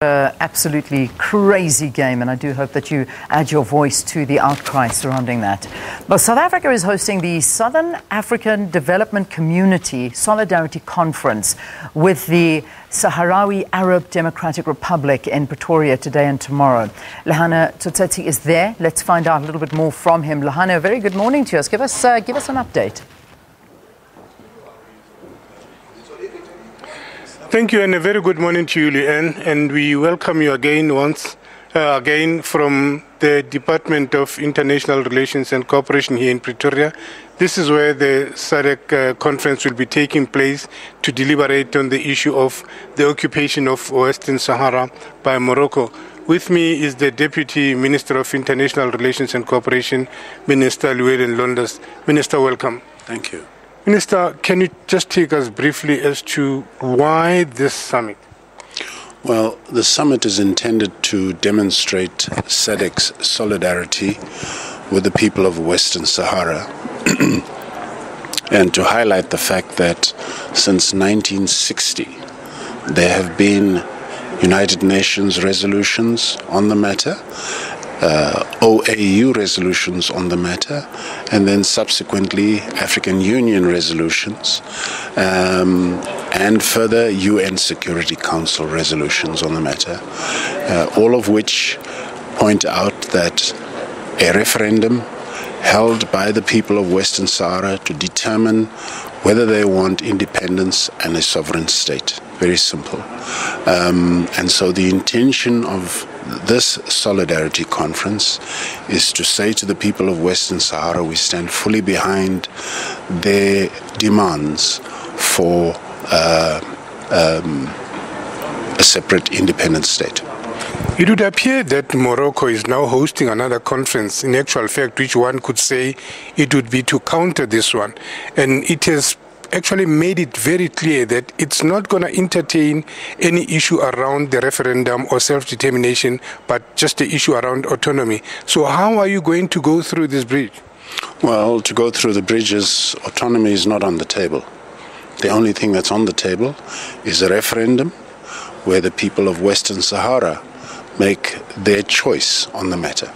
Absolutely crazy game, and I do hope that you add your voice to the outcry surrounding that. Well, South Africa is hosting the Southern African Development Community Solidarity Conference with the Saharawi Arab Democratic Republic in Pretoria today and tomorrow. Lehana Tsotetsi is there. Let's find out a little bit more from him. Lehana, a very good morning to us. Give us an update. Thank you, and a very good morning to you, Leanne. And we welcome you again from the Department of International Relations and Cooperation here in Pretoria. This is where the SADC conference will be taking place to deliberate on the issue of the occupation of Western Sahara by Morocco. With me is the Deputy Minister of International Relations and Cooperation, Minister Llewellyn Londas. Minister, welcome. Thank you. Minister, can you just take us briefly as to why this summit? Well, the summit is intended to demonstrate SADC's solidarity with the people of Western Sahara and to highlight the fact that since 1960 there have been United Nations resolutions on the matter, OAU resolutions on the matter, and then subsequently African Union resolutions, and further UN Security Council resolutions on the matter, all of which point out that a referendum held by the people of Western Sahara to determine whether they want independence and a sovereign state. Very simple. And so the intention of this Solidarity Conference is to say to the people of Western Sahara, we stand fully behind their demands for a separate independent state. It would appear that Morocco is now hosting another conference, in actual fact, which one could say it would be to counter this one. And it has actually made it very clear that it's not going to entertain any issue around the referendum or self-determination, but just the issue around autonomy. So how are you going to go through this bridge? Well, to go through the bridges, autonomy is not on the table. The only thing that's on the table is a referendum where the people of Western Sahara make their choice on the matter.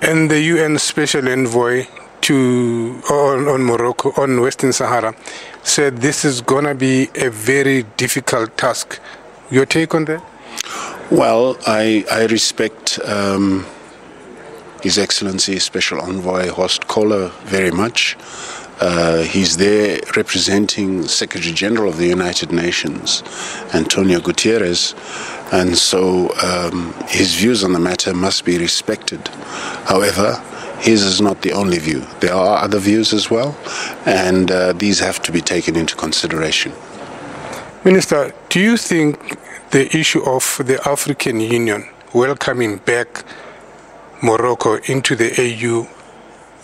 And the UN Special Envoy on Morocco, on Western Sahara, said this is going to be a very difficult task. Your take on that? Well, I respect His Excellency Special Envoy Horst Kohler very much. He's there representing Secretary General of the United Nations, Antonio Guterres, and so his views on the matter must be respected. However, his is not the only view. There are other views as well, and these have to be taken into consideration. Minister, do you think the issue of the African Union welcoming back Morocco into the AU,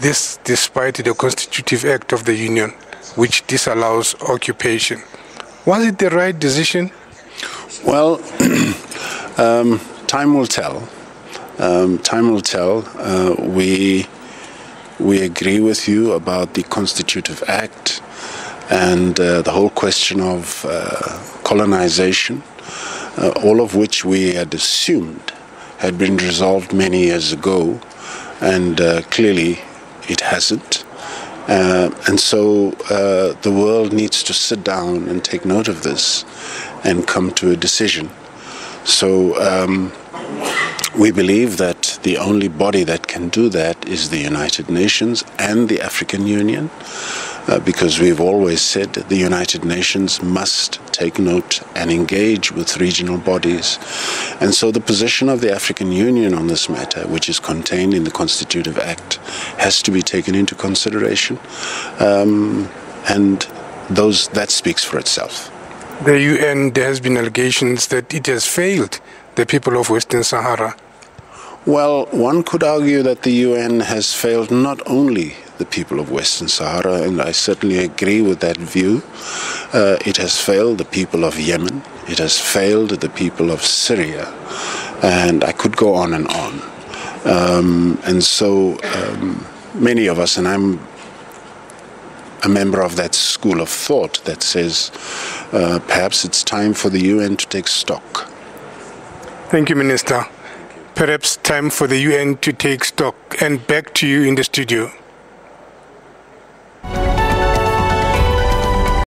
this despite the Constitutive Act of the Union, which disallows occupation, was it the right decision? Well, time will tell. Time will tell. We agree with you about the Constitutive Act and the whole question of colonization, all of which we had assumed had been resolved many years ago, and clearly it hasn't. And so the world needs to sit down and take note of this and come to a decision. So we believe that the only body that can do that is the United Nations and the African Union, because we've always said the United Nations must take note and engage with regional bodies. And so the position of the African Union on this matter, which is contained in the Constitutive Act, has to be taken into consideration, and that speaks for itself. The UN, there has been allegations that it has failed the people of Western Sahara. Well, one could argue that the UN has failed not only the people of Western Sahara, and I certainly agree with that view. It has failed the people of Yemen, it has failed the people of Syria, and I could go on and on. And so many of us, and I'm a member of that school of thought that says perhaps it's time for the UN to take stock Thank you, Minister. Perhaps time for the UN to take stock. And back to you in the studio.